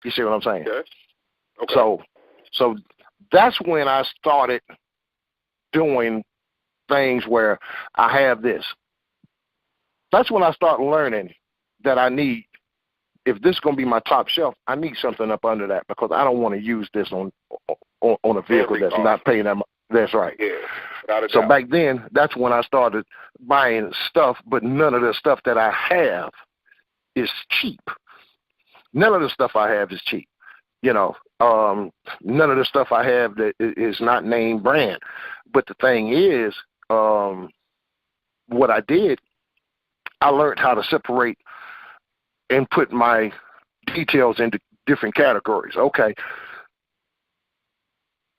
You see what I'm saying? Yes. Okay. So that's when I started doing things where I have this. That's when I started learning that I need, if this is going to be my top shelf, I need something up under that because I don't want to use this on a vehicle that's not paying that much. That's right. Yeah. So back then, that's when I started buying stuff, but none of the stuff that I have is cheap. None of the stuff I have is cheap. You know, none of the stuff I have that is not name brand. But the thing is, what I did, I learned how to separate and put my details into different categories. Okay,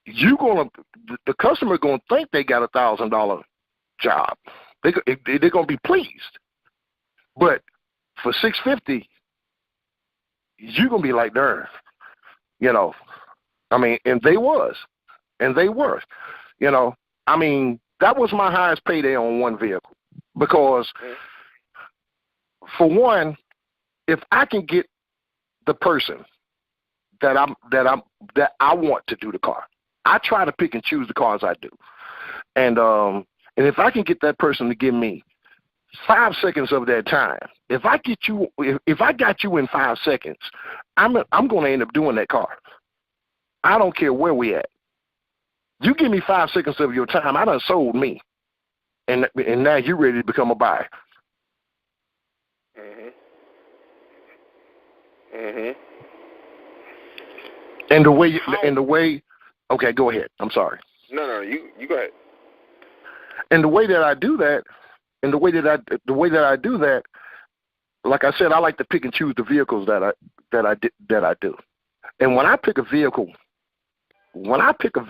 the customer gonna think they got $1,000 job. They're gonna be pleased, but for $650, you're gonna be like, darn, you know. I mean, and they were, you know. I mean, that was my highest payday on one vehicle because, for one, if I can get the person that I want to do the car, I try to pick and choose the cars I do, and if I can get that person to give me 5 seconds of their time, if I got you in 5 seconds, I'm going to end up doing that car. I don't care where we at. You give me 5 seconds of your time, I done sold me, and now you're ready to become a buyer. And the way, okay, go ahead. I'm sorry. No, you go ahead. And the way that I do that, like I said, I like to pick and choose the vehicles that I do. And when I pick a vehicle, I pick a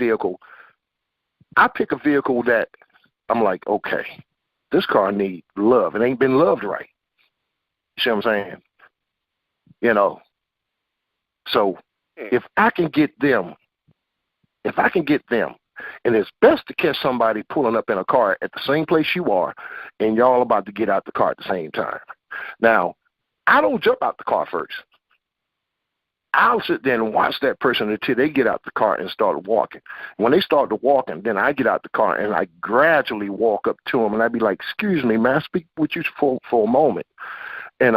vehicle that I'm like, okay, this car needs love. It ain't been loved right. You see what I'm saying? You know. So if I can get them, and it's best to catch somebody pulling up in a car at the same place you are, and y'all about to get out the car at the same time. Now, I don't jump out the car first. I'll sit there and watch that person until they get out the car and start walking. When they start to walking, then I get out the car and I gradually walk up to them, and I'd be like, "Excuse me, may I speak with you for a moment?" And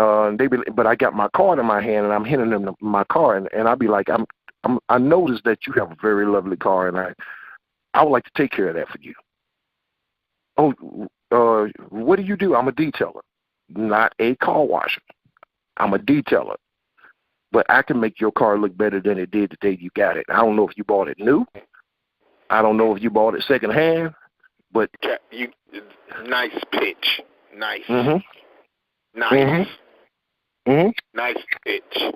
but I got my card in my hand, and I'm handing them my car, and I'd be like, I noticed that you have a very lovely car, and I would like to take care of that for you. Oh, what do you do? I'm a detailer, not a car washer. I'm a detailer. But I can make your car look better than it did the day you got it. I don't know if you bought it new. I don't know if you bought it secondhand, but nice pitch. Nice. Mm-hmm. Nice. Mm-hmm. Mm-hmm. Nice pitch.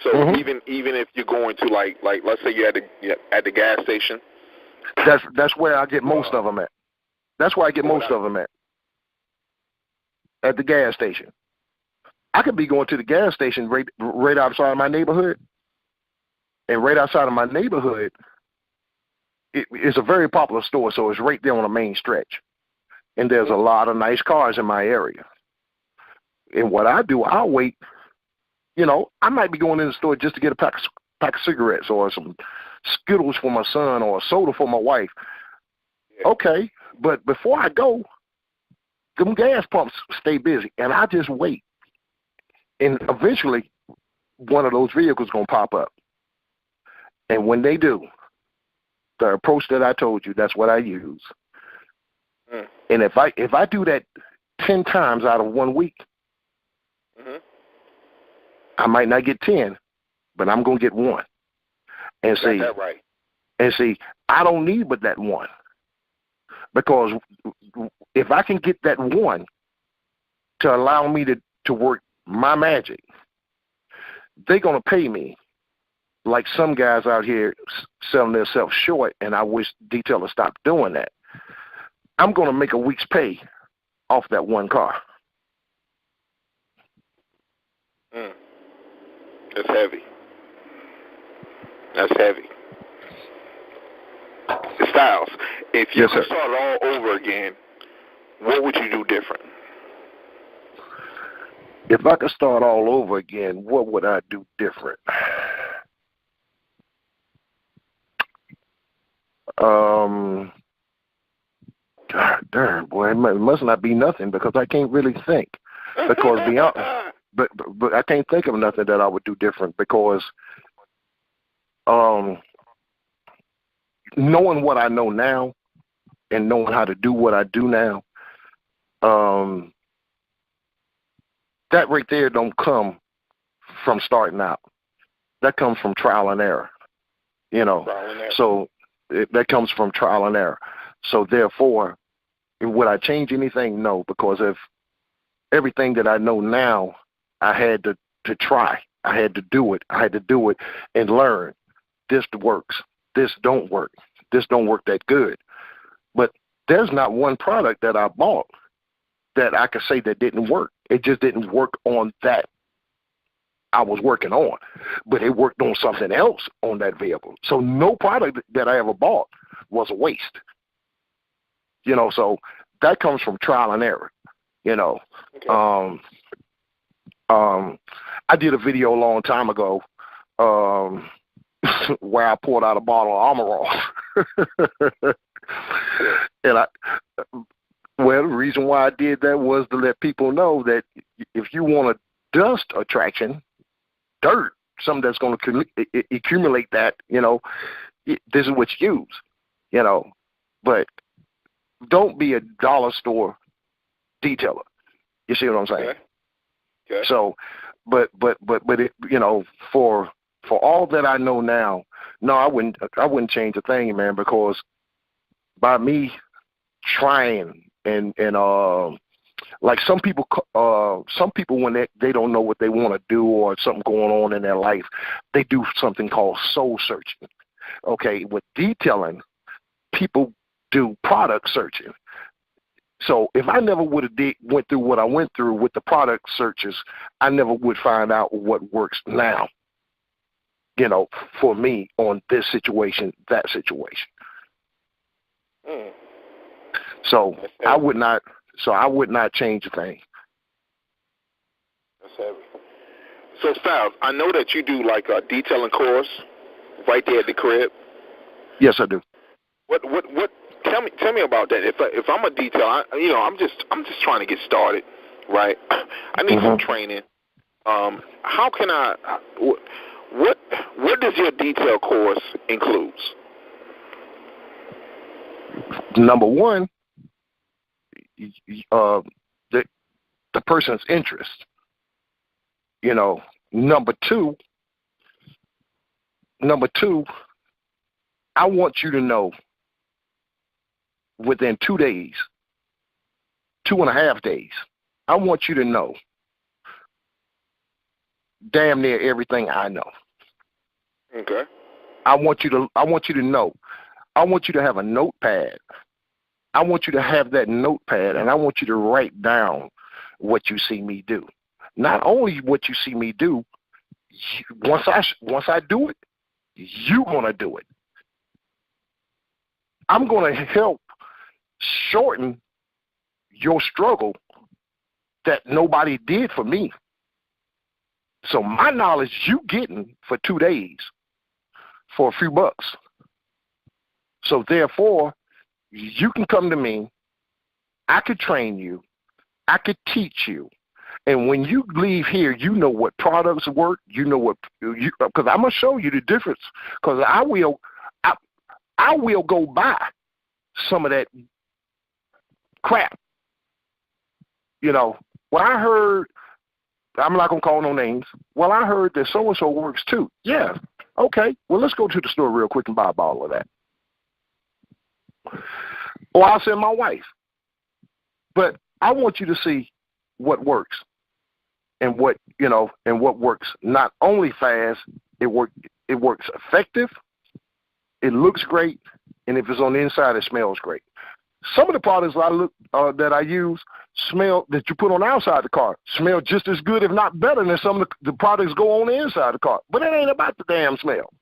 So even if you're going to like let's say you're at the gas station. That's where I get most of them at. That's where I get most of them at the gas station. I could be going to the gas station right outside of my neighborhood, and right outside of my neighborhood, it's a very popular store, so it's right there on the main stretch, and there's a lot of nice cars in my area. And what I do, I'll wait. You know, I might be going in the store just to get a pack of cigarettes or some Skittles for my son or a soda for my wife. Okay, but before I go, them gas pumps stay busy, and I just wait. And eventually, one of those vehicles going to pop up. And when they do, the approach that I told you, that's what I use. And if I do that 10 times out of 1 week, I might not get 10, but I'm going to get 1. And see, that right. And see, I don't need but that 1. Because if I can get that 1 to allow me to work my magic, they're going to pay me like some guys out here selling themselves short, and I wish detailers stopped doing that. I'm going to make a week's pay off that 1 car. That's heavy. That's heavy. Styles, if you could start all over again, what would you do different? If I could start all over again, what would I do different? God darn, boy, it must not be nothing because I can't really think. Because beyond, but I can't think of nothing that I would do different because, knowing what I know now and knowing how to do what I do now, that right there don't come from starting out. That comes from trial and error, So that comes from trial and error. So therefore, would I change anything? No, because if everything that I know now, I had to try. I had to do it. I had to do it and learn. This works. This don't work. This don't work that good. But there's not one product that I bought that I could say that didn't work. It just didn't work on that I was working on, but it worked on something else on that vehicle. So no product that I ever bought was a waste. So that comes from trial and error. Okay. I did a video a long time ago where I poured out a bottle of Armor. And the reason why I did that was to let people know that if you want a dust attraction, dirt, something that's going to accumulate that, this is what you use, But don't be a dollar store detailer. You see what I'm saying? Okay. So, but it, for all that I know now, no, I wouldn't change a thing, man, because by me trying and like some people when they don't know what they want to do or something going on in their life, they do something called soul searching. Okay, with detailing, people do product searching. So if I never would have went through what I went through with the product searches, I never would find out what works now, for me on this situation, that situation. So I would not change a thing. That's heavy. So Styles, I know that you do like a detailing course right there at the crib. Yes, I do. What tell me about that. If I'm a detailer, I'm just trying to get started, right? I need some training. How can I what does your detail course include? Number one, the person's interest. Number two, I want you to know within 2 days, 2.5 days, I want you to know damn near everything I know. Okay. I want you to know. I want you to have a notepad. I want you to have that notepad, and I want you to write down what you see me do. Not only what you see me do, once I do it, you're going to do it. I'm going to help shorten your struggle that nobody did for me. So my knowledge you getting for 2 days for a few bucks. So therefore, you can come to me. I could train you. I could teach you. And when you leave here, you know what products work. You know what because I'm gonna show you the difference. Because I will go buy some of that crap. When I heard, I'm not gonna call no names. Well, I heard that so and so works too. Yeah. Okay. Well, let's go to the store real quick and buy a bottle of that. Or I'll send my wife. But I want you to see what works and what works not only fast, it works effective, it looks great, and if it's on the inside, it smells great. Some of the products that I use smell that you put on the outside of the car smell just as good, if not better, than some of the products go on the inside of the car. But it ain't about the damn smell.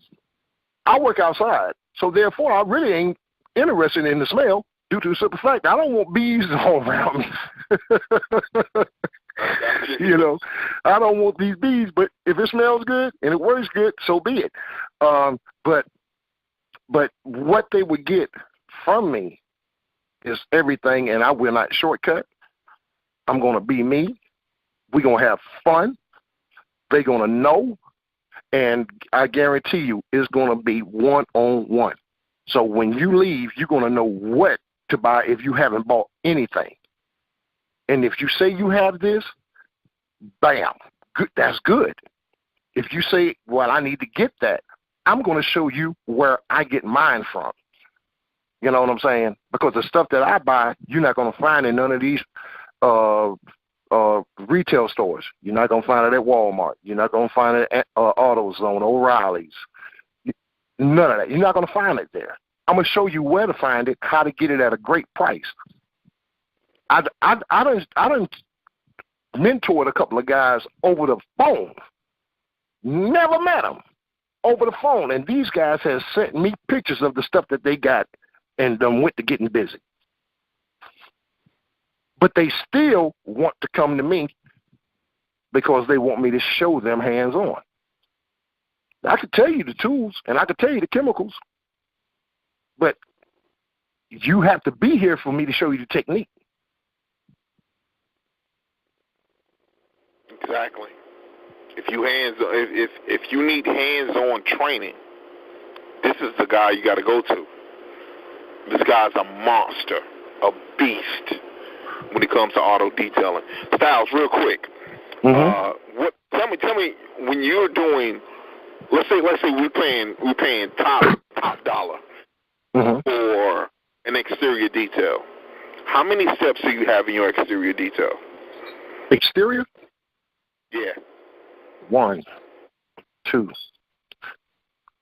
I work outside, so therefore I really ain't interested in the smell due to the simple fact I don't want bees all around me. You know, I don't want these bees, but if it smells good and it works good, so be it. But what they would get from me is everything, and I will not shortcut. I'm going to be me. We're going to have fun. They're going to know, and I guarantee you it's going to be one-on-one. So when you leave, you're going to know what to buy if you haven't bought anything. And if you say you have this, bam, good, that's good. If you say, well, I need to get that, I'm going to show you where I get mine from. You know what I'm saying? Because the stuff that I buy, you're not going to find in none of these retail stores. You're not going to find it at Walmart. You're not going to find it at AutoZone, O'Reilly's. None of that. You're not going to find it there. I'm going to show you where to find it, how to get it at a great price. I done mentored a couple of guys over the phone. Never met them over the phone. And these guys have sent me pictures of the stuff that they got and went to getting busy. But they still want to come to me because they want me to show them hands-on. I could tell you the tools and I could tell you the chemicals, but you have to be here for me to show you the technique. Exactly. If you need hands-on training, this is the guy you got to go to. This guy's a monster, a beast when it comes to auto detailing. Styles, real quick. Tell me when you're doing. Let's say we're paying top dollar for an exterior detail. How many steps do you have in your exterior detail? Exterior? Yeah. 1, 2,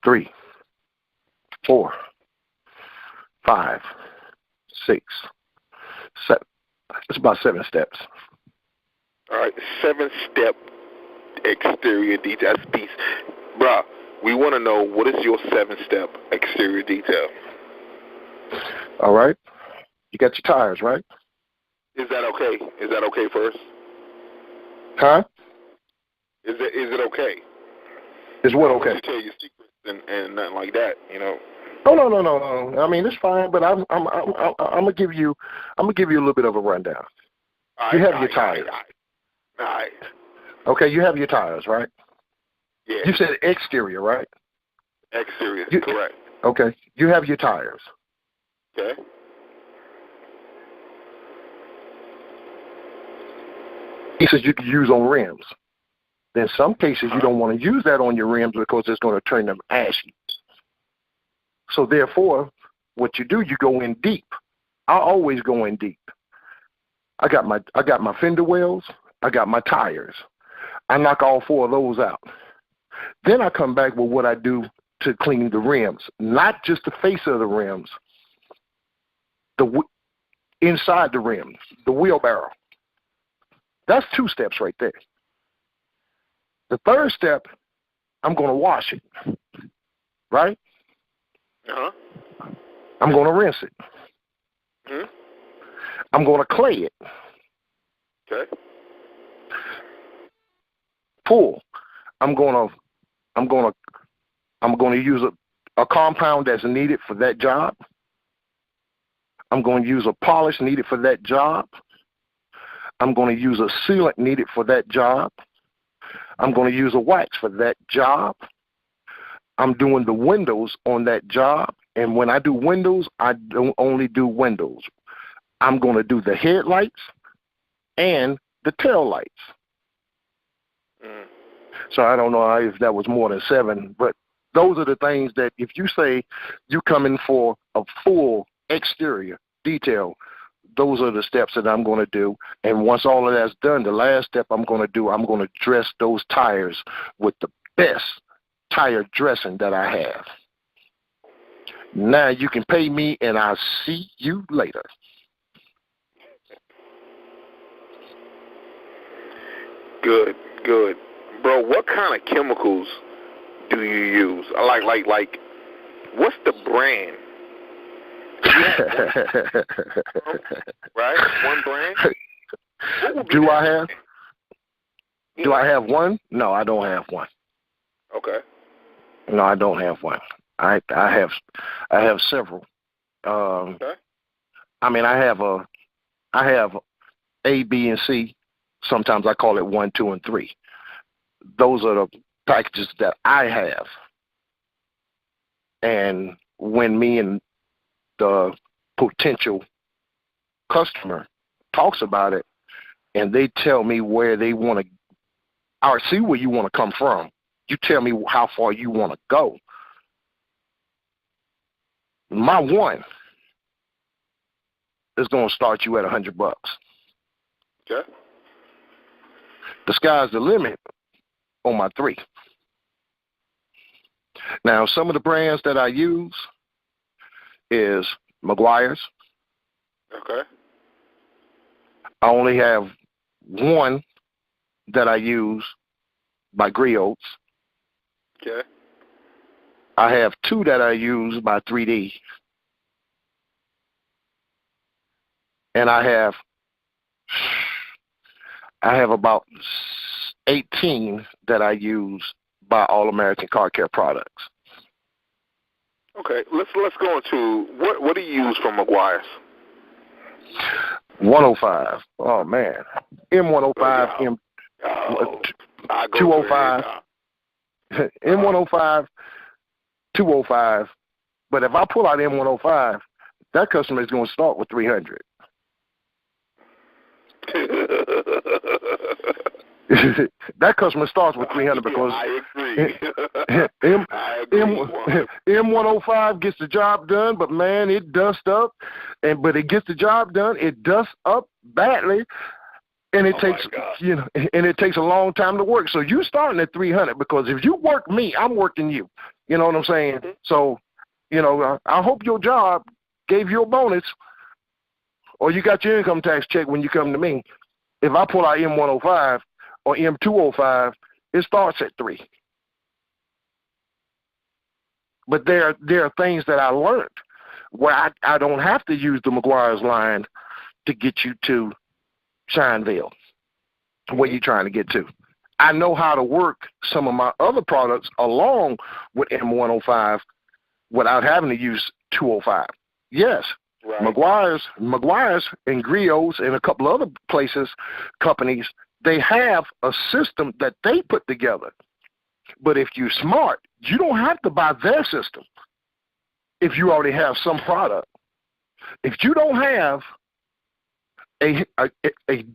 3, 4, 5, 6, 7. It's about 7 steps. All right, 7-step exterior detail. That's beast. Bruh, we want to know, what is your 7-step exterior detail? All right. You got your tires, right? Is that okay? Is that okay first? Huh? Is it okay? Is what okay? I don't tell you secrets and nothing like that, you know. Oh no. I mean, it's fine, but I'm gonna give you a little bit of a rundown. You have your tires. All right. Okay, you have your tires, right? Yeah. You said exterior, right? Exterior, correct. Okay, you have your tires. Okay. Pieces you can use on rims. In some cases, you don't want to use that on your rims because it's going to turn them ashy. So therefore, what you do, you go in deep. I always go in deep. I got my fender wells. I got my tires. I knock all 4 of those out. Then I come back with what I do to clean the rims, not just the face of the rims, inside the rims, the wheelbarrow. That's 2 steps right there. The 3rd step, I'm going to wash it, right? I'm going to rinse it. I'm going to clay it. Okay. Pull. I'm going to use a compound that's needed for that job. I'm going to use a polish needed for that job. I'm going to use a sealant needed for that job. I'm going to use a wax for that job. I'm doing the windows on that job. And when I do windows, I don't only do windows. I'm going to do the headlights and the tail lights. So I don't know if that was more than 7, but those are the things that if you say you come in for a full exterior detail, those are the steps that I'm going to do. And once all of that's done, the last step I'm going to do, I'm going to dress those tires with the best tire dressing that I have. Now you can pay me, and I'll see you later. Good. Bro, what kind of chemicals do you use? Like, what's the brand? Right? One brand? Do I have? Do I have one? No, I don't have one. Okay. No, I don't have one. I have several. Okay. I mean, I have A, B, and C. Sometimes I call it 1, 2, and 3. Those are the packages that I have. And when me and the potential customer talks about it, and they tell me where they want to, or see where you want to come from. You tell me how far you want to go. My one is going to start you at $100. Okay. The sky's the limit on my 3. Now, some of the brands that I use is Meguiars. Okay. I only have one that I use by Griot. Okay. I have 2 that I use by 3D. And I have about 18 that I use by All American Car Care Products. Okay. Let's go into what do you use from Meguiars? 105. Oh man. M105, M205. M105, 205. But if I pull out M105, that customer is going to start with 300. That customer starts with 300 because I agree. M105 gets the job done, but man, it dusts up, but it gets the job done. It dusts up badly, and it takes a long time to work. So you starting at 300 because if you work me, I'm working you. You know what I'm saying? Mm-hmm. So, I hope your job gave you a bonus, or you got your income tax check when you come to me. If I pull out M105 or M205, it starts at 3. But there are things that I learned where I don't have to use the Meguiar's line to get you to Shineville, where you're trying to get to. I know how to work some of my other products along with M105 without having to use 205. Yes, right. Meguiar's and Griots and a couple other companies, they have a system that they put together. But if you're smart, you don't have to buy their system if you already have some product. If you don't have a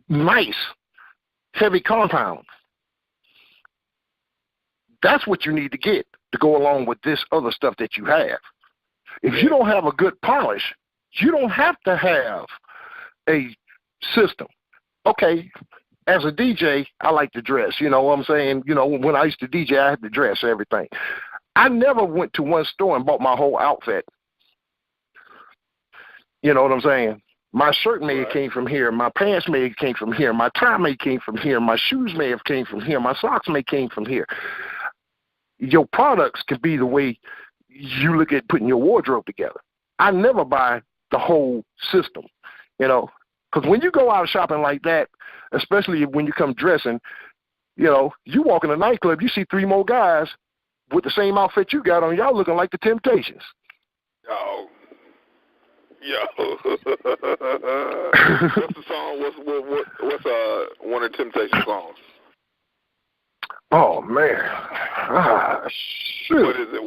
nice, heavy compound, that's what you need to get to go along with this other stuff that you have. If you don't have a good polish, you don't have to have a system. Okay, as a DJ, I like to dress. You know what I'm saying? When I used to DJ, I had to dress everything. I never went to one store and bought my whole outfit. You know what I'm saying? My shirt may have came from here. My pants may have came from here. My tie may have came from here. My shoes may have came from here. My socks may have came from here. Your products can be the way you look at putting your wardrobe together. I never buy the whole system, because when you go out shopping like that, especially when you come dressing, you walk in a nightclub, you see 3 more guys with the same outfit you got on, y'all looking like the Temptations. Oh. Yo. What's the song? What's one of the Temptation songs? Oh man. Shoot. What is it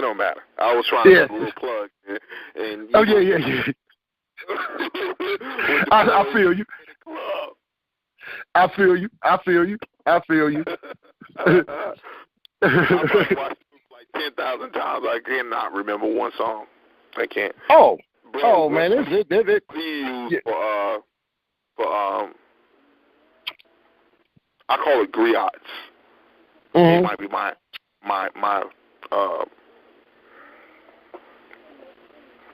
don't matter. I was trying to make a little plug and yeah. I feel you. I feel you. I've watched it like 10,000 times. I cannot remember one song. I can't. Oh man, it. I call it griots. Mm-hmm. It might be my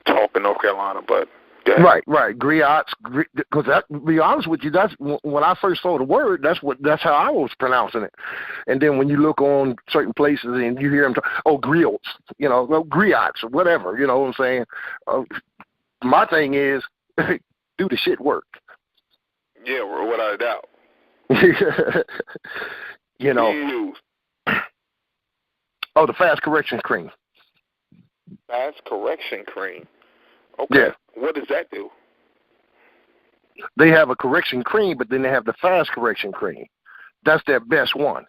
talk in North Carolina, but yeah. Right, griots. Because to be honest with you, that's when I first saw the word. That's how I was pronouncing it. And then when you look on certain places and you hear them, griots, griots or whatever. You know what I'm saying? My thing is, do the shit work. Yeah, without a doubt. You know. Oh, the fast correction cream. Fast correction cream. Okay. Yeah. What does that do? They have a correction cream, but then they have the fast correction cream. That's their best one.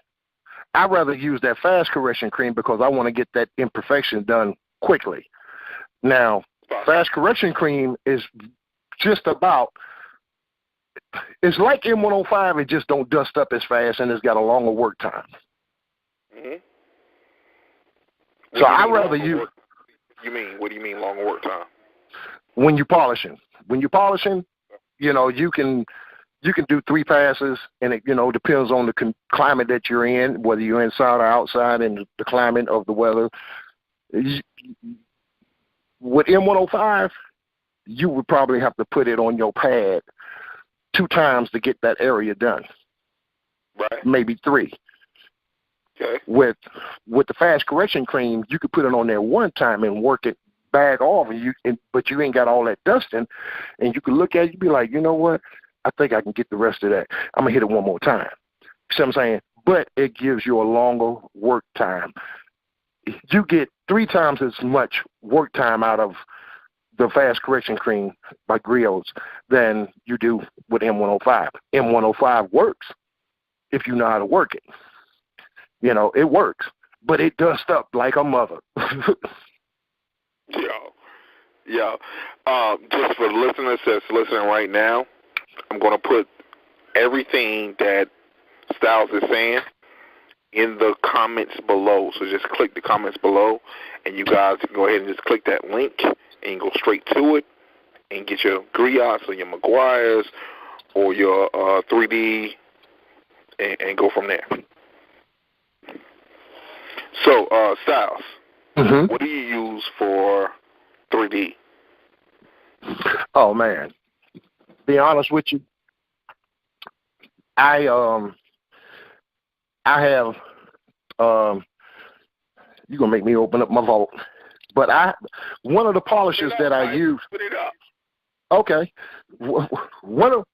I'd rather use that fast correction cream because I want to get that imperfection done quickly. Now, fast correction cream is just about, it's like M105, it just don't dust up as fast and it's got a longer work time. Mm-hmm. So I'd rather use... What do you mean longer work time? When you're polishing. You know, you can do 3 passes, and it, you know, depends on the climate that you're in, whether you're inside or outside, and the climate of the weather. With M105, you would probably have to put it on your pad 2 times to get that area done. Right. Maybe 3. Okay. With the fast correction cream, you could put it on there 1 time and work it bag off, but you ain't got all that dusting, and you can look at it, you be like, you know what? I think I can get the rest of that. I'm gonna hit it 1 more time. See what I'm saying? But it gives you a longer work time. You get 3 times as much work time out of the fast correction cream by Griot than you do with M105. M105 works if you know how to work it. You know, it works, but it dusts up like a mother. Yo. Just for the listeners that's listening right now, I'm going to put everything that Styles is saying in the comments below. So just click the comments below, and you guys can go ahead and just click that link and go straight to it and get your Griots or your Meguiars or your 3D and go from there. So, Styles, what do you use for 3D? Oh, man. Be honest with you, I have you're gonna make me open up my vault, but one of the polishers that I use. Put it up. Okay, one of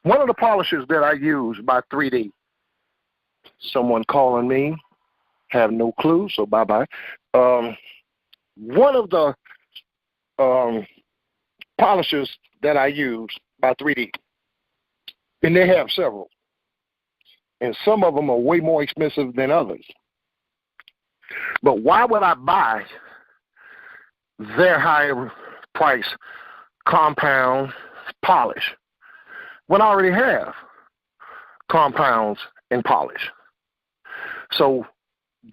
the polishers that I use by 3D. Someone calling me, have no clue, so bye bye. One of the polishers that I use by 3D, and they have several, and some of them are way more expensive than others. But why would I buy their higher price compound polish when I already have compounds and polish? So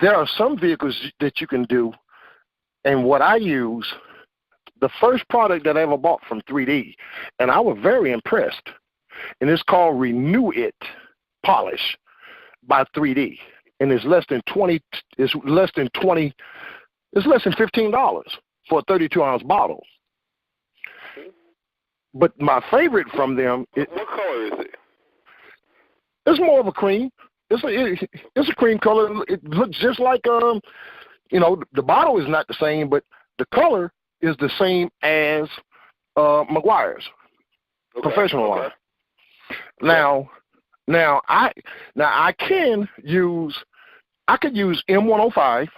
there are some vehicles that you can do, and what I use, the first product that I ever bought from 3D, and I was very impressed, and it's called Renew It Polish by 3D, and it's less than $15 for a 32-ounce bottle. But my favorite from them, what color is it? It's more of a cream. It's a cream color. It looks just like the bottle is not the same, but the color is the same as Meguiar's professional line. Now I could use M105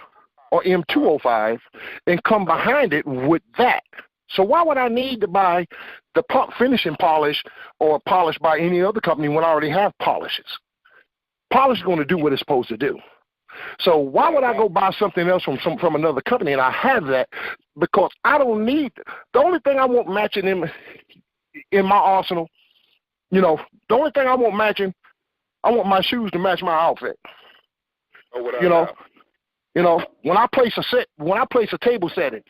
or M205 and come behind it with that. So why would I need to buy the pump finishing polish or polish by any other company when I already have polishes? Polish is going to do what it's supposed to do. So why would I go buy something else from another company, and I have that because I don't need the only thing I want matching in my arsenal. You know, the only thing I want matching, I want my shoes to match my outfit. You know, when I place a table setting,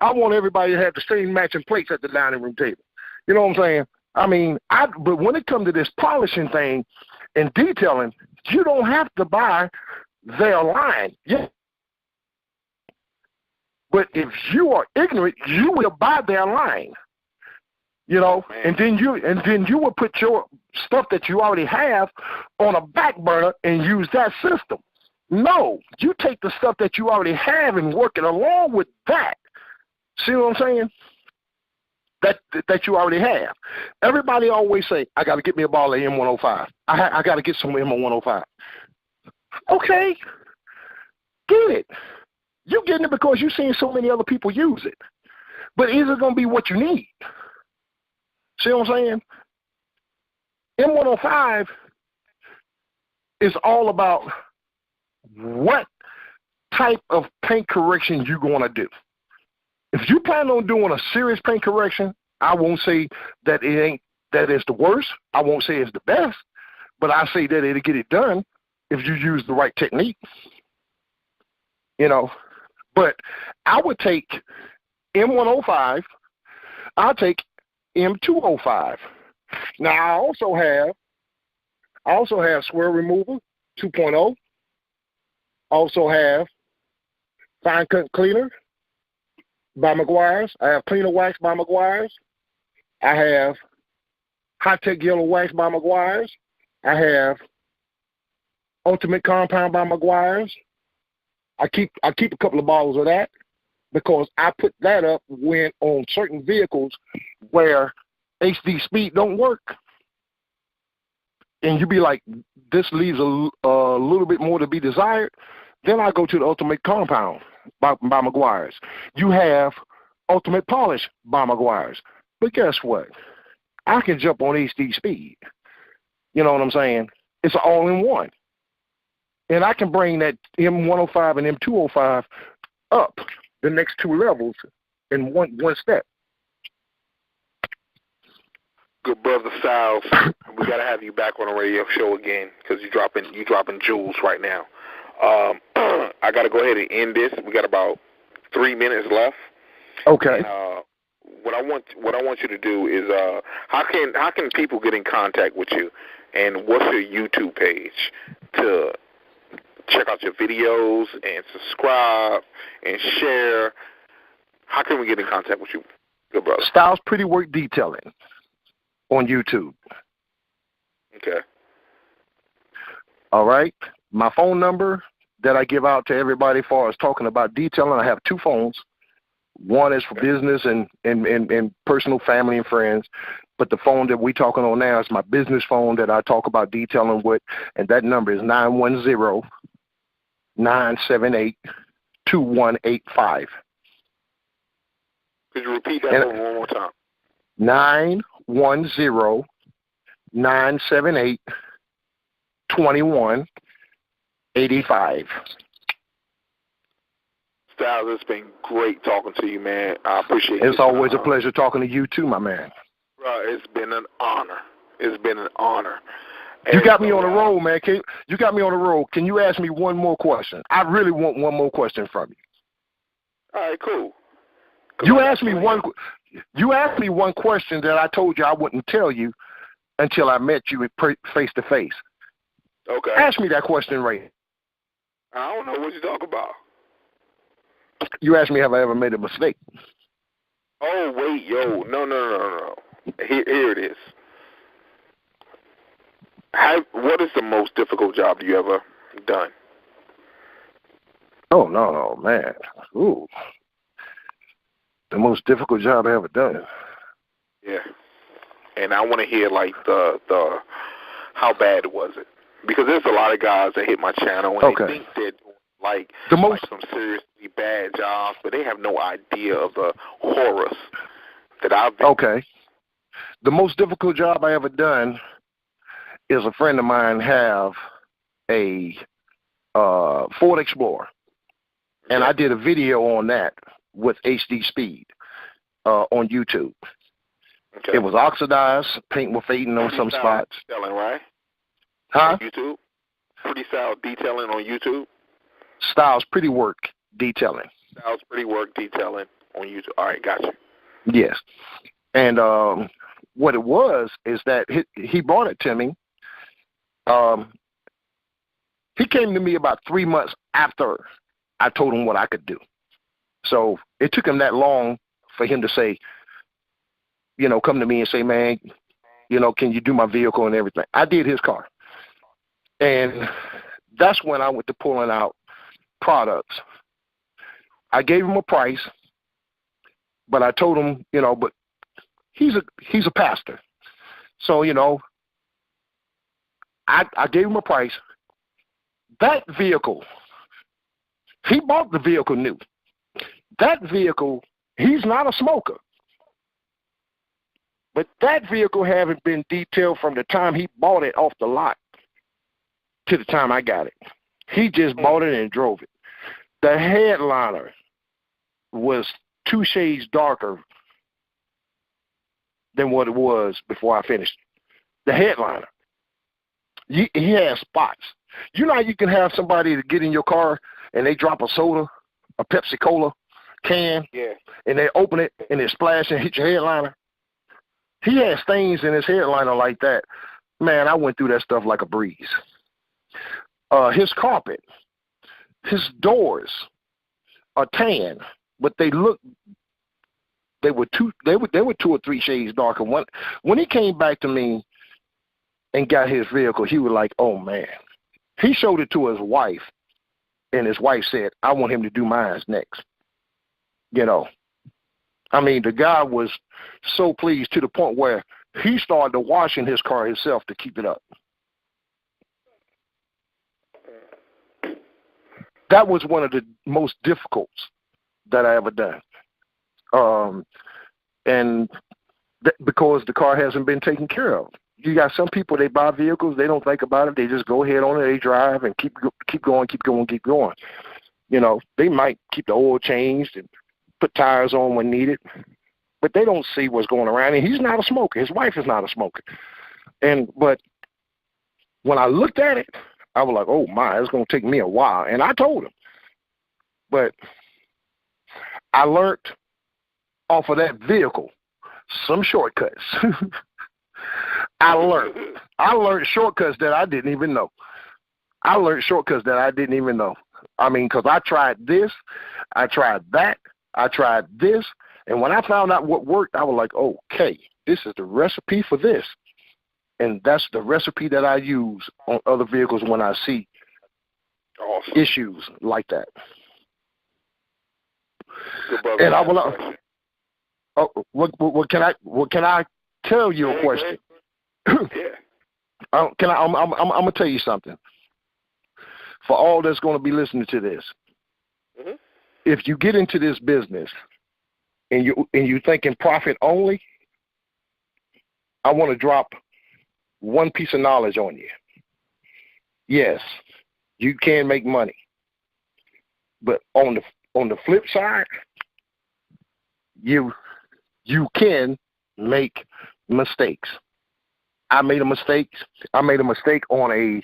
I want everybody to have the same matching plates at the dining room table. You know what I'm saying? I mean, but when it comes to this polishing thing and detailing, you don't have to buy their line. Yeah. But if you are ignorant, you will buy their line. You know, and then you will put your stuff that you already have on a back burner and use that system. No, you take the stuff that you already have and work it along with that. See what I'm saying? that you already have. Everybody always say, I got to get me a ball of M105. I got to get some M105. Okay, get it. You're getting it because you're seeing so many other people use it. But is it going to be what you need? See what I'm saying? M105 is all about what type of paint correction you're going to do. If you plan on doing a serious paint correction, I won't say that that is the worst. I won't say it's the best, but I say that it'll get it done if you use the right technique. You know, but I would take M105. I'll take M205. Now I also have swirl remover 2.0. Also have fine cut cleaner by Meguiars. I have cleaner wax by Meguiars. I have high tech yellow wax by Meguiars. I have ultimate compound by Meguiars. I keep a couple of bottles of that because I put that up when on certain vehicles where HD speed don't work. And you be like, this leaves a little bit more to be desired. Then I go to the ultimate compound by Meguiars. You have ultimate polish by Meguiars. But guess what? I can jump on HD speed. You know what I'm saying? It's all in one. And I can bring that M105 and M205 up the next two levels in one step. Good brother Styles, we got to have you back on the radio show again because you're dropping jewels right now. I got to go ahead and end this. We got about 3 minutes left. Okay. And, what I want you to do is how can people get in contact with you, and what's your YouTube page to check out your videos and subscribe and share? How can we get in contact with you, good brother? Styles Pretty Work Detailing on YouTube. Okay. All right. My phone number that I give out to everybody as far as talking about detailing, I have two phones. One is for business and personal, family, and friends. But the phone that we're talking on now is my business phone that I talk about detailing with, and that number is 910-978-2185. Could you repeat that one more time? 910-978-2185. Styles, it's been great talking to you, man. I appreciate it. It's always a pleasure talking to you too, my man. Bro, it's been an honor. It's been an honor. You got me on the road, man. You got me on the road. Can you ask me one more question? I really want one more question from you. All right, cool. You asked me one question that I told you I wouldn't tell you until I met you face to face. Okay. Ask me that question right. I don't know what you're talking about. You asked me, have I ever made a mistake? Oh, wait, yo. No. Here it is. What is the most difficult job you ever done? Oh, no, man. Ooh. The most difficult job I ever done. Yeah. And I want to hear, like, the how bad was it? Because there's a lot of guys that hit my channel and they think they're doing, like some seriously bad jobs, but they have no idea of the horrors that I've been. Okay. The most difficult job I ever done is a friend of mine have a Ford Explorer, and I did a video on that with HD speed on YouTube. Okay. It was oxidized, paint was fading on some spots. Detailing, right? Huh? On YouTube? Pretty Styles Detailing on YouTube? Styles Pretty Work Detailing. Styles Pretty Work Detailing on YouTube. All right, gotcha. Yes. And what it was is that he brought it to me. He came to me about 3 months after I told him what I could do. So it took him that long for him to say, come to me and say, man, can you do my vehicle and everything? I did his car. And that's when I went to pulling out products. I gave him a price, but I told him, but he's a pastor. So, you know, I gave him a price. That vehicle, he bought the vehicle new. That vehicle, he's not a smoker. But that vehicle haven't been detailed from the time he bought it off the lot to the time I got it. He just bought it and drove it. The headliner was 2 shades darker than what it was before I finished. The headliner. He has spots. You know how you can have somebody to get in your car and they drop a soda, a Pepsi Cola can, and they open it and it splash and hit your headliner? He has stains in his headliner like that. Man, I went through that stuff like a breeze. His carpet, his doors are tan, but they were 2 or 3 shades darker. When he came back to me and got his vehicle, he was like, oh man. He showed it to his wife, and his wife said, I want him to do mine next. You know, I mean, the guy was so pleased to the point where he started washing his car himself to keep it up. That was one of the most difficult that I ever done. Because the car hasn't been taken care of. You got some people, they buy vehicles, they don't think about it, they just go ahead on it, they drive and keep going. You know, they might keep the oil changed and put tires on when needed, but they don't see what's going around. And he's not a smoker. His wife is not a smoker. But when I looked at it, I was like, oh my, it's going to take me a while. And I told him. But I learned off of that vehicle some shortcuts. I learned shortcuts that I didn't even know. I mean, because I tried this, I tried that, I tried this, and when I found out what worked, I was like, okay, this is the recipe for this. And that's the recipe that I use on other vehicles when I see issues like that. And I will. What can I tell you a question? I'm gonna tell you something. For all that's going to be listening to this, if you get into this business and you thinking profit only, I want to drop one piece of knowledge on you. Yes, you can make money, but on the flip side, you can make mistakes. I made a mistake on a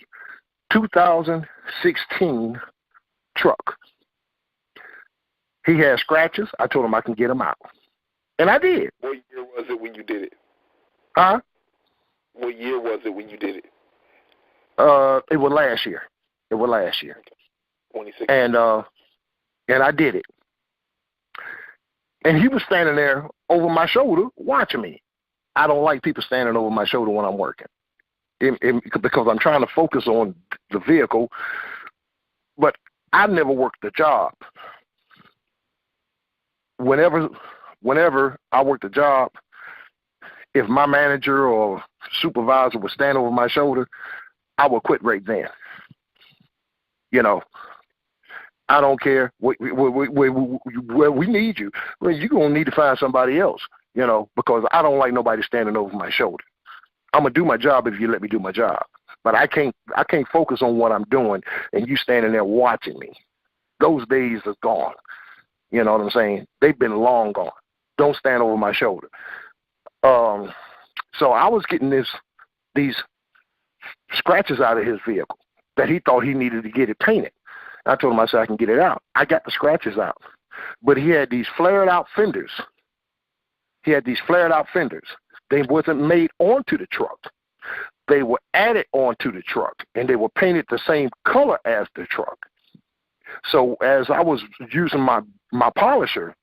2016 truck. He had scratches. I told him I can get them out, and I did. What year was it when you did it? Huh? What year was it when you did it? It was last year. 2016. And I did it. And he was standing there over my shoulder watching me. I don't like people standing over my shoulder when I'm working, because I'm trying to focus on the vehicle. But I never worked the job. Whenever I worked the job, if my manager or supervisor would stand over my shoulder, I would quit right then. You know, I don't care. We need you. Well, you're going to need to find somebody else, you know, because I don't like nobody standing over my shoulder. I'm going to do my job if you let me do my job. But I can't focus on what I'm doing and you standing there watching me. Those days are gone. You know what I'm saying? They've been long gone. Don't stand over my shoulder. So I was getting these scratches out of his vehicle that he thought he needed to get it painted. I told him, I said, I can get it out. I got the scratches out. But he had these flared out fenders. They wasn't made onto the truck. They were added onto the truck, and they were painted the same color as the truck. So as I was using my polisher,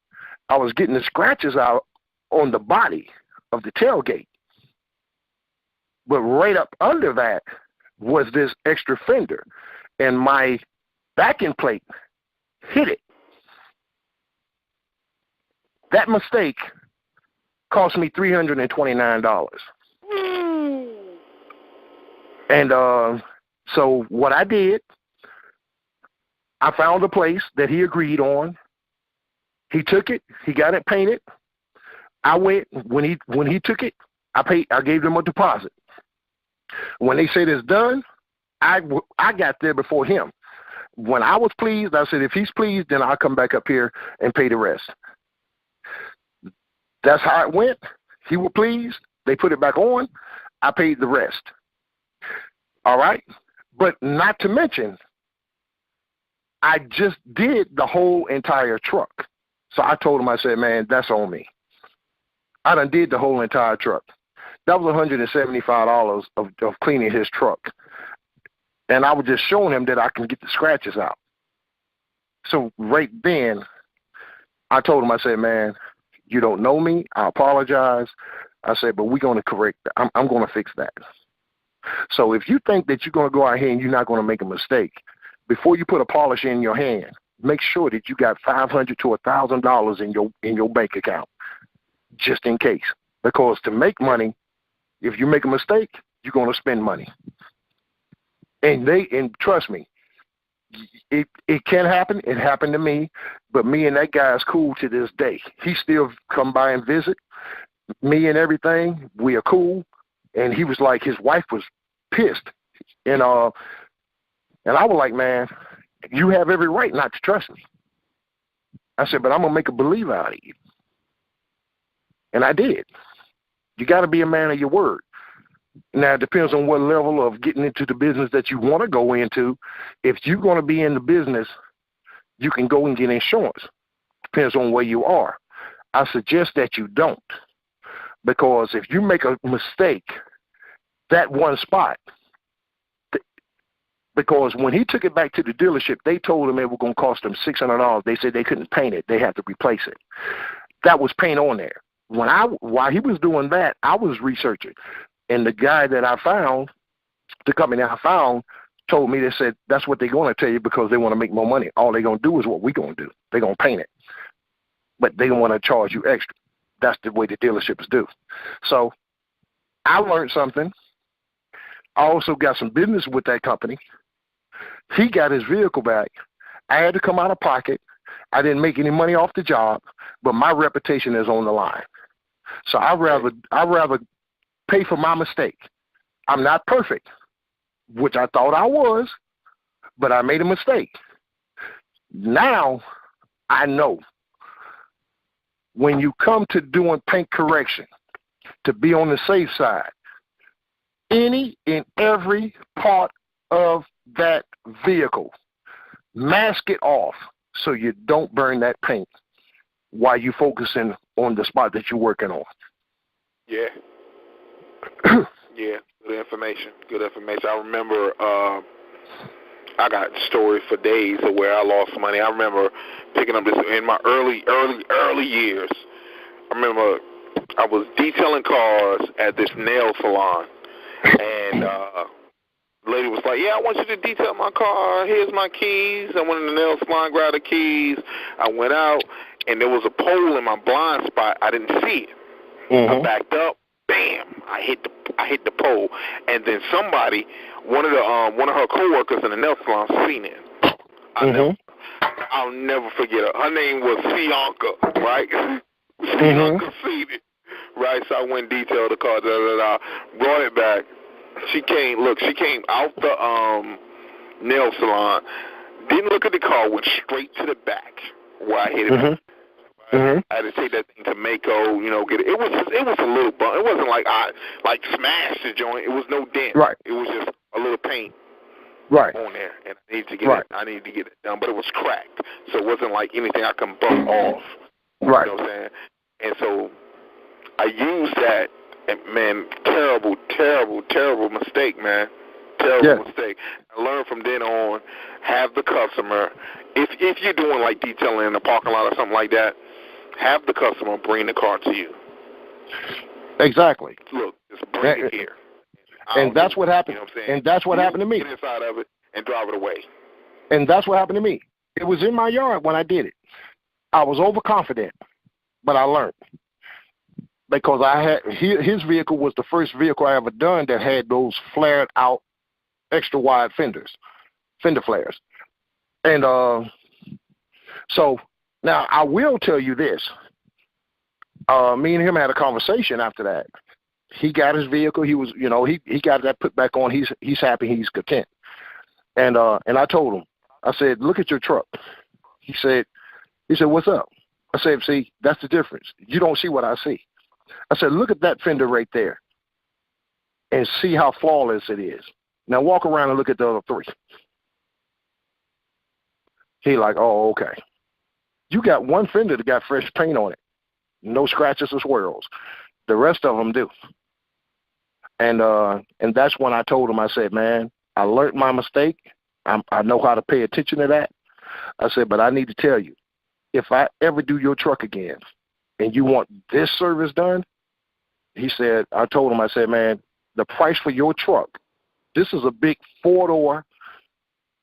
I was getting the scratches out on the body of the tailgate. But right up under that was this extra fender, and my backing plate hit it. That mistake Cost me $329. And so what I did, I found a place that he agreed on. He took it. He got it painted. I went when he took it. I gave them a deposit. When they said it's done, I got there before him. When I was pleased, I said, if he's pleased, then I'll come back up here and pay the rest. That's how it went. He was pleased. They put it back on. I paid the rest. All right? But not to mention, I just did the whole entire truck. So I told him, I said, man, that's on me. I done did the whole entire truck. That was $175 of cleaning his truck. And I was just showing him that I can get the scratches out. So right then, I told him, I said, man, you don't know me. I apologize. I said, but we're going to correct that. I'm going to fix that. So if you think that you're going to go out here and you're not going to make a mistake, before you put a polish in your hand, make sure that you got $500 to $1,000 in your bank account, just in case. Because to make money, if you make a mistake, you're going to spend money. And trust me, it can happen. It happened to me, but me and that guy is cool to this day. He still come by and visit me and everything. We are cool. And he was like, his wife was pissed. And I was like, man, you have every right not to trust me. I said, but I'm going to make a believer out of you. And I did. You got to be a man of your word. Now, it depends on what level of getting into the business that you want to go into. If you're going to be in the business, you can go and get insurance. Depends on where you are. I suggest that you don't. Because if you make a mistake, that one spot, because when he took it back to the dealership, they told him it was going to cost them $600. They said they couldn't paint it. They had to replace it. That was paint on there. While he was doing that, I was researching. And the guy that I found, the company I found, told me, they said, that's what they're going to tell you because they want to make more money. All they're going to do is what we're going to do. They're going to paint it. But they don't want to charge you extra. That's the way the dealerships do. So I learned something. I also got some business with that company. He got his vehicle back. I had to come out of pocket. I didn't make any money off the job, but my reputation is on the line. So I'd rather pay for my mistake. I'm not perfect, which I thought I was, but I made a mistake. Now I know when you come to doing paint correction, to be on the safe side, any and every part of that vehicle, mask it off so you don't burn that paint while you're focusing on the spot that you're working on. Yeah. Yeah, good information. Good information. I remember I got stories for days of where I lost money. I remember picking up this in my early years. I remember I was detailing cars at this nail salon, and the lady was like, yeah, I want you to detail my car. Here's my keys. I went in the nail salon, grabbed the keys. I went out, and there was a pole in my blind spot. I didn't see it. I backed up. Bam! I hit the pole, and then somebody, one of her coworkers in the nail salon, seen it. I'll never forget her. Her name was Sealant, right? Sealant seen it, right? So I went and detailed the car, brought it back. She came out the nail salon, didn't look at the car, went straight to the back where I hit it. I had to take that thing to Mako, get it. It was a little bump. It wasn't like I smashed the joint. It was no dent. Right. It was just a little paint on there, and I needed to get it. I needed to get it done, but it was cracked, so it wasn't like anything I can bump off. Right. You know what I'm saying? And so I used that, and man, terrible mistake, man. Terrible mistake. I learned from then on, have the customer, if you're doing like detailing in a parking lot or something like that, have the customer bring the car to you. Exactly. Look, just bring it here. And that's what happened. You know what I'm saying? And that's what happened to me. Get inside of it and drive it away. And that's what happened to me. It was in my yard when I did it. I was overconfident, but I learned. because I had his vehicle was the first vehicle I ever done that had those flared out extra wide fender flares. And so now I will tell you this. Me and him had a conversation after that. He got his vehicle. He was, he got that put back on. He's happy. He's content. And I told him, I said, look at your truck. He said, what's up? I said, see, that's the difference. You don't see what I see. I said, look at that fender right there and see how flawless it is. Now walk around and look at the other three. He like, oh, okay. You got one fender that got fresh paint on it. No scratches or swirls. The rest of them do. And that's when I told him, I said, man, I learned my mistake. I know how to pay attention to that. I said, but I need to tell you, if I ever do your truck again and you want this service done, he said, I told him, I said, man, the price for your truck, this is a big 4-door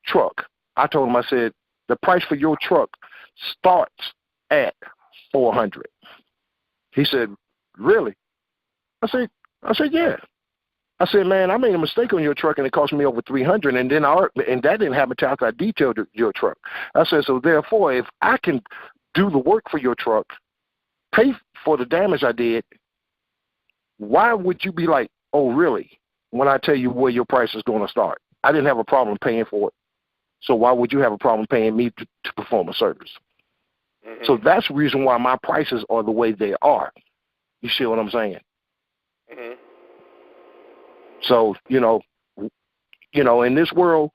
truck. I told him, I said, the price for your truck starts at $400. He said, really? I said, yeah. I said, man, I made a mistake on your truck and it cost me over $300, and that didn't happen until after I detailed your truck. I said, so therefore, if I can do the work for your truck, pay for the damage I did, why would you be like, oh, really, when I tell you where your price is going to start? I didn't have a problem paying for it, so why would you have a problem paying me to perform a service? Mm-hmm. So that's the reason why my prices are the way they are. You see what I'm saying? Mm-hmm. So, in this world,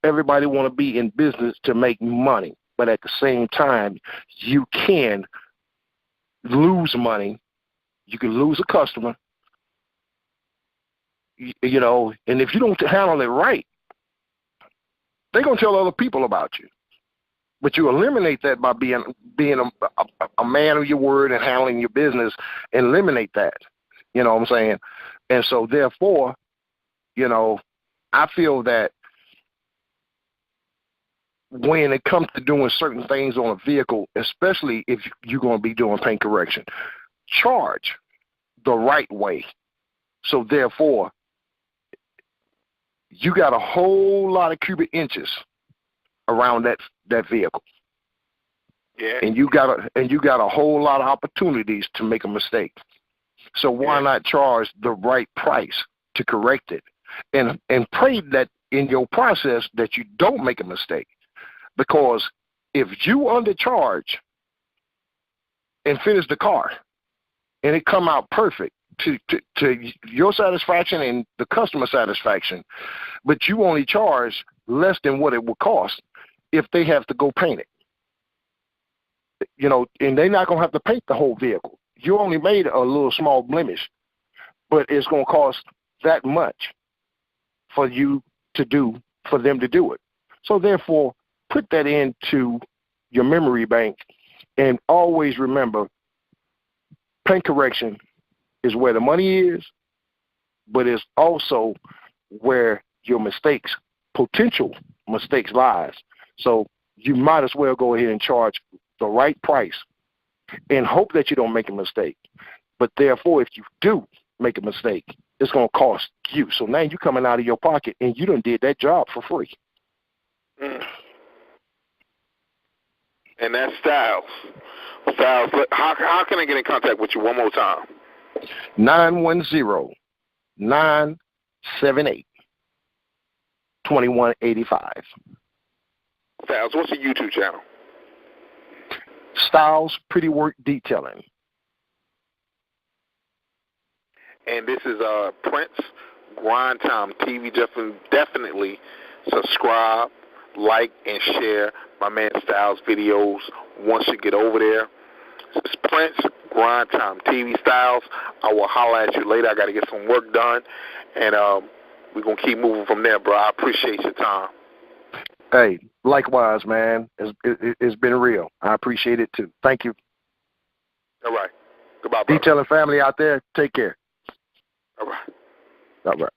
everybody want to be in business to make money. But at the same time, you can lose money. You can lose a customer, and if you don't handle it right, they're going to tell other people about you. But you eliminate that by being a man of your word and handling your business. Eliminate that. You know what I'm saying? And so, therefore, I feel that when it comes to doing certain things on a vehicle, especially if you're going to be doing paint correction, charge the right way. So, therefore, you got a whole lot of cubic inches around that vehicle. Yeah. And you got a whole lot of opportunities to make a mistake. So why not charge the right price to correct it? And pray that in your process that you don't make a mistake. Because if you undercharge and finish the car and it come out perfect to your satisfaction and the customer satisfaction, but you only charge less than what it would cost if they have to go paint it. And they're not going to have to paint the whole vehicle. You only made a little small blemish, but it's going to cost that much for them to do it. So therefore, put that into your memory bank and always remember paint correction is where the money is, but it's also where your potential mistakes lies. So you might as well go ahead and charge the right price and hope that you don't make a mistake. But therefore, if you do make a mistake, it's going to cost you. So now you're coming out of your pocket and you done did that job for free. Mm. And that's Styles. Styles, how can I get in contact with you one more time? 910-978-2185. Styles, what's your YouTube channel? Styles Pretty Work Detailing. And this is Prince Grind Time TV. Definitely subscribe, like, and share my man Styles videos once you get over there. It's Prince Grind Time TV. Styles, I will holler at you later. I got to get some work done, and we're going to keep moving from there, bro. I appreciate your time. Hey, likewise, man. It's been real. I appreciate it, too. Thank you. All right. Goodbye, brother. Detailing family out there, take care. All right. All right.